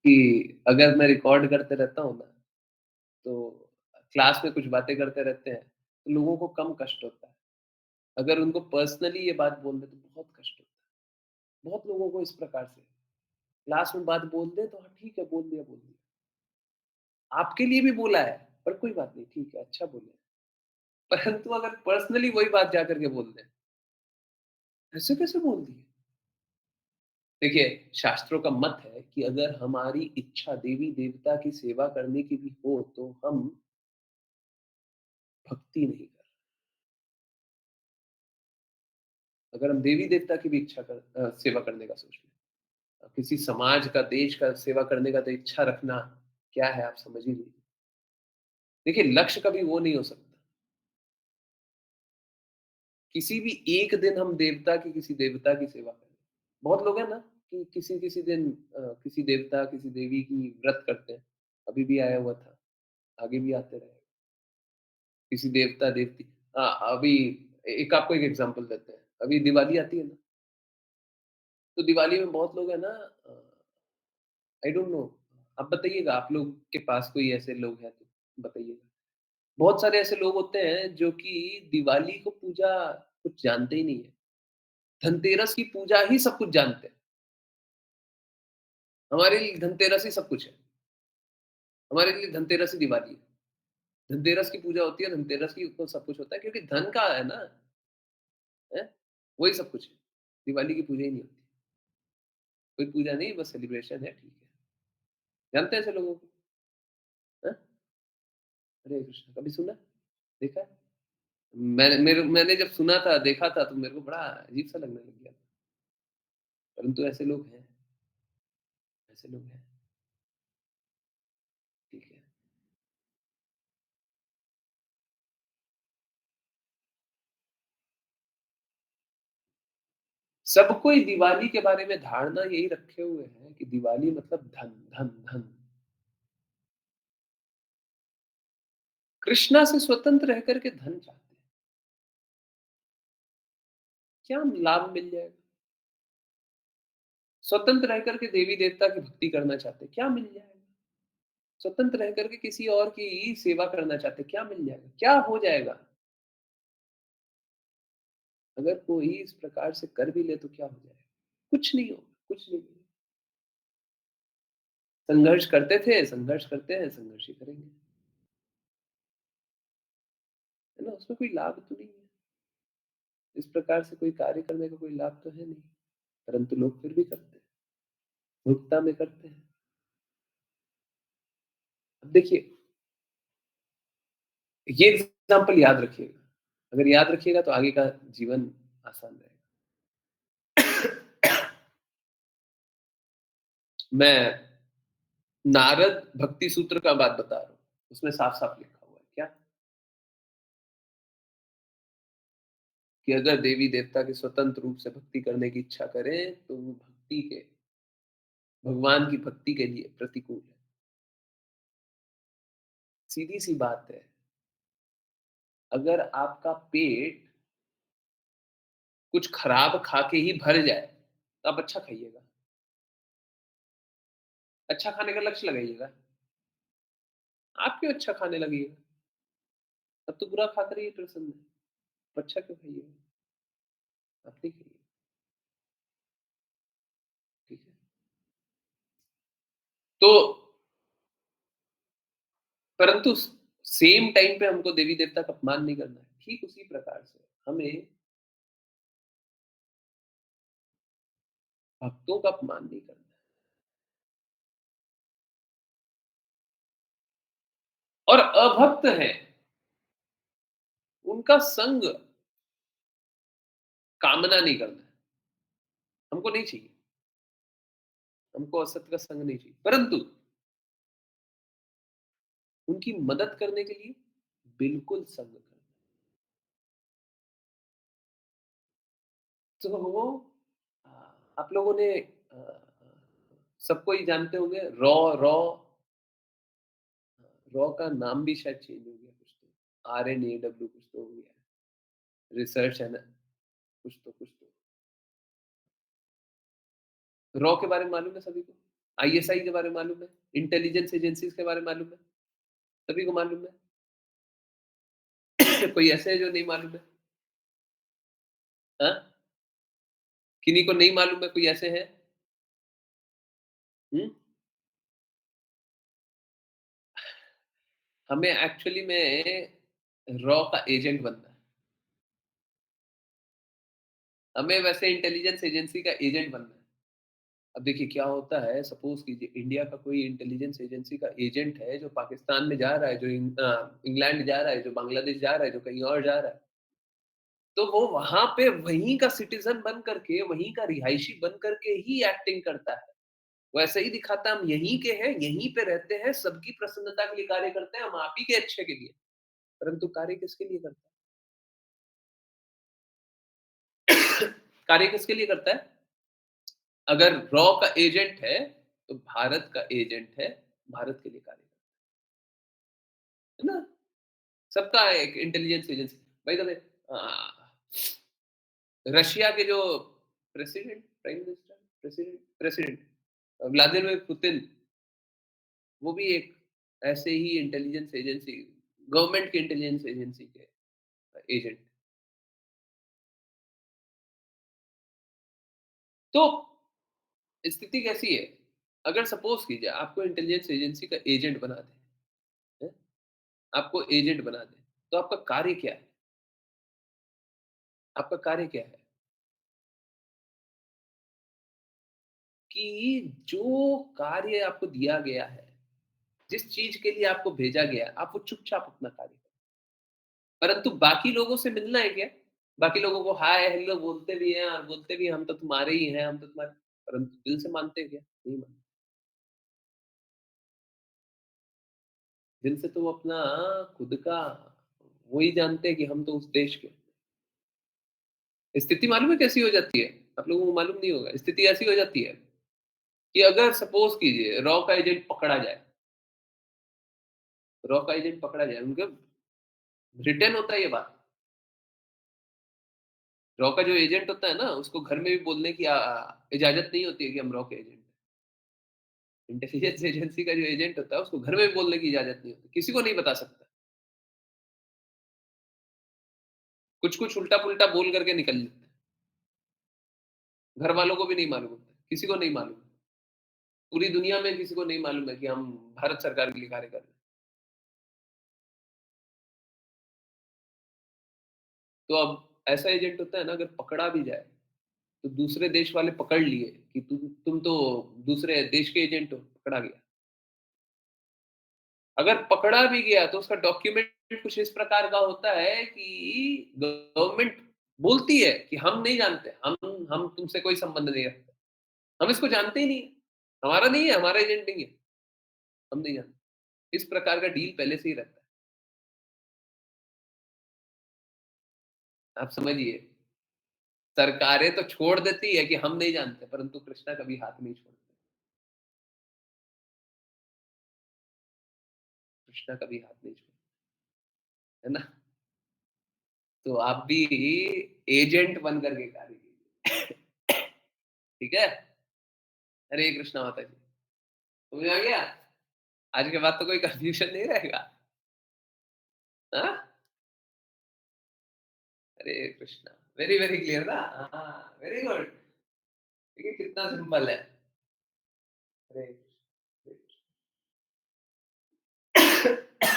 कि अगर मैं रिकॉर्ड करते रहता हूँ ना, तो क्लास में कुछ बातें करते रहते हैं, तो लोगों को कम कष्ट होता है। अगर उनको पर्सनली ये बात बोल दें, तो बहुत कष्ट होता है। बहुत लोगों को इस प्रकार से क्लास में बात बोल दें, तो हाँ, ठीक है, बोल दिया, बोल दिया। आपके लिए भी बोला है, पर कोई बात नहीं, ठीक है, अच्छा बोले। परंतु अगर पर्सनली वही बात जाकर के बोल दें, ऐसे कैसे बोल दिए? देखिए, शास्त्रों का मत है कि अगर हमारी इच्छा देवी-देवता की सेवा करने की भी हो, तो हम भक्ति नहीं कर। अगर हम देवी-देवता की भी सेवा करने का सोच लें, किसी समाज का, देश का सेवा करने का तो इच्छा रखना क्या है, आप समझ ही लीजिए। देखिए, लक्ष्य कभी वो नहीं हो सकता। किसी भी एक दिन हम देवता की, किसी देवता की सेवा करें। बहुत लोग हैं ना कि किसी-किसी दिन किसी देवता, किसी देवी की व्रत करते हैं। अभी भी आया हुआ था, आगे भी आते रहेगा। किसी देवता, देवती अभी एक आपको एक एग्ज़ाम्पल देते हैं। अभी दिवाली आती है ना, तो दिवाली में बहुत लोग हैं ना आई डोंट नो, आप बताइएगा, आप लोग के पास कोई ऐसे लोग हैं तो बताइएगा। बहुत सारे ऐसे लोग होते हैं जो कि दिवाली को पूजा कुछ जानते ही नहीं है। धनतेरस की पूजा ही सब कुछ जानते हैं। हमारे लिए धनतेरस ही सब कुछ है। हमारे लिए धनतेरस ही दिवाली है। धनतेरस की पूजा होती है, धनतेरस की तो सब कुछ होता है क्योंकि धन का है ना, हैं? वही सब कुछ है। दिवाली की पूजा ही नहीं होती। कोई पूजा नहीं, बस सेलिब्रेशन है, ठीक है। जानते हैं ऐसे लोगों को? हैं? हरे कृष्ण, कभी सुना? देखा है? मैंने जब सुना था, देखा था तो मेरे को बड़ा अजीब-सा लगने लग गया। परंतु ऐसे लोग हैं, ऐसे लोग हैं, ठीक है। सब कोई दिवाली के बारे में धारणा यही रखे हुए हैं कि दिवाली मतलब धन, धन, धन। कृष्णा से स्वतंत्र रह कर के धन चाहते हैं। क्या लाभ मिल जाएगा? स्वतंत्र रह कर के देवी-देवता की भक्ति करना चाहते हैं, क्या मिल जाएगा? स्वतंत्र रह कर के किसी और की सेवा करना चाहते हैं, क्या मिल जाएगा? क्या हो जाएगा? अगर कोई इस प्रकार से कर भी ले तो क्या हो जाएगा? कुछ नहीं होगा, कुछ नहीं होगा। संघर्ष करते थे, संघर्ष करते हैं, संघर्ष ही करेंगे। है ना? उसमें कोई लाभ तो नहीं है। इस प्रकार से कोई कार्य करने का कोई लाभ तो है नहीं, परंतु लोग फिर भी करते हैं, मूर्खता में करते हैं। अब देखिए, ये एग्ज़ाम्पल याद रखिएगा। अगर याद रखिएगा तो आगे का जीवन आसान रहेगा। मैं नारद भक्ति सूत्र का बात बता रहा हूँ। उसमें साफ-साफ लिखा हुआ है क्या? कि अगर देवी-देवता की स्वतंत्र रूप से भक्ति करने की इच्छा करें, तो वो भक्ति के भगवान की भक्ति के लिए प्रतिकूल है। सीधी-सी बात है, अगर आपका पेट कुछ खराब खा के ही भर जाए, तो आप अच्छा खाइएगा। अच्छा खाने का लक्ष्य लगाइएगा। आप क्यों अच्छा खाने लगिएगा? तब तो बुरा खाकर ही प्रसन्न है। तो अच्छा क्यों खाइएगा? आप नहीं खाइए, ठीक है? तो परंतु सेम टाइम पे हमको देवी-देवता का अपमान नहीं करना है। ठीक उसी प्रकार से हमें भक्तों का अपमान नहीं करना है। और अभक्त हैं, उनका संग कामना नहीं करना है। हमको नहीं चाहिए। हमको असत का संग नहीं चाहिए। परंतु उनकी मदद करने के लिए बिल्कुल संग करना। तो वो अ, आप लोगों ने सब कोई जानते होंगे रॉ का नाम भी शायद चेंज हो गया कुछ तो। RNAW कुछ तो हो गया है। रिसर्च है ना, कुछ तो। रॉ के बारे में मालूम है सभी को? आईएसआई के बारे में मालूम है, इंटेलिजेंस एजेंसीज़ के बारे में मालूम है, सभी को मालूम है। कोई ऐसे है जो नहीं मालूम है? हाँ? किन्हीं को नहीं मालूम है, कोई ऐसे हैं? हुँ? हमें एक्चुअली में रॉ का एजेंट बनना है। हमें वैसे इंटेलिजेंस एजेंसी का एजेंट बनना है। अब देखिए क्या होता है, सपोज़ कीजिए इंडिया का कोई इंटेलिजेंस एजेंसी का एजेंट है जो पाकिस्तान में जा रहा है, जो इंग्लैंड जा रहा है, जो बांग्लादेश जा रहा है, जो कहीं और जा रहा है। तो वो वहाँ पे वहीं का सिटीज़न बन करके, वहीं का रिहायशी बन करके ही एक्टिंग करता है। वो ऐसे ही दिखाता है हम यहीं के हैं, यहीं पे रहते हैं, सबकी प्रसन्नता के लिए कार्य करते हैं, हम आप ही के अच्छे के लिए। परंतु कार्य किसके लिए करता है? कार्य किसके लिए करता है? अगर रॉ का एजेंट है, तो भारत का एजेंट है, भारत के लिए कार्य करता है ना? सबका एक intelligence agency by the way Russia के जो president, prime minister, president Vladimir Putin, वो भी एक ऐसे ही इंटेलिजेंस एजेंसी गवर्नमेंट की इंटेलिजेंस एजेंसी के एजेंट। तो स्थिति कैसी है? अगर सपोज़ कीजिए आपको इंटेलिजेंस एजेंसी का एजेंट बना दें, हैं? आपको एजेंट बना दें, तो आपका कार्य क्या है? आपका कार्य क्या है? कि जो कार्य आपको दिया गया है, जिस चीज़ के लिए आपको भेजा गया है, आप वो चुपचाप अपना कार्य करें। परंतु बाकी लोगों से मिलना है क्या? बाकी लोगों को हाय, हेलो बोलते भी हैं और बोलते भी हैं, हम तो तुम्हारे ही हैं, हम तो तुम्हारे परंतु दिल से मानते हैं क्या? नहीं मानते। दिल से तो वो अपना खुद का वो ही जानते हैं कि हम तो उस देश के हैं। स्थिति मालूम है कैसी हो जाती है? आप लोगों को मालूम नहीं होगा। स्थिति ऐसी हो जाती है कि अगर सपोज़ कीजिए रॉ का एजेंट पकड़ा जाए, रॉ का एजेंट पकड़ा जाए, उनका रिटेन होता है ये बात। रॉ का जो एजेंट होता है ना, उसको घर में भी बोलने की इजाज़त नहीं होती है कि हम रॉ के एजेंट हैं। इंटेलिजेंस एजेंसी का जो एजेंट होता है, उसको घर में भी बोलने की इजाज़त नहीं होती। किसी को नहीं बता सकता। कुछ-कुछ उल्टा-पुल्टा बोल करके निकल जाते हैं। घर वालों को भी नहीं मालूम होता है, किसी को नहीं मालूम। पूरी दुनिया में किसी को नहीं मालूम है कि हम भारत सरकार के लिए कार्य कर रहे हैं। तो अब ऐसा एजेंट होता है ना, अगर पकड़ा भी जाए, तो दूसरे देश वाले पकड़ लिए कि तुम तो दूसरे देश के एजेंट हो, पकड़ा गया। अगर पकड़ा भी गया तो उसका डॉक्यूमेंट कुछ इस प्रकार का होता है कि गवर्नमेंट बोलती है कि हम नहीं जानते, हम तुमसे कोई संबंध नहीं रखते। हम इसको जानते ही नहीं है। हमारा नहीं है, हमारा एजेंट नहीं है, हम नहीं जानते। इस प्रकार का डील पहले से ही रहता है। आप समझिए, सरकारें तो छोड़ देती है कि हम नहीं जानते, परंतु कृष्णा कभी हाथ नहीं छोड़ते। कृष्णा कभी हाथ नहीं छोड़ते, है ना? तो आप भी एजेंट बन कर के कार्य कीजिए। ठीक है? हरे कृष्णा माता जी। समझ में आ गया? आज के बाद तो कोई कन्फ्यूजन नहीं रहेगा। हाँ? हरे कृष्णा। वेरी, वेरी क्लियर ना? हाँ, वेरी गुड। देखिए कितना सिंपल है। हरे कृष्ण, हरे कृष्ण।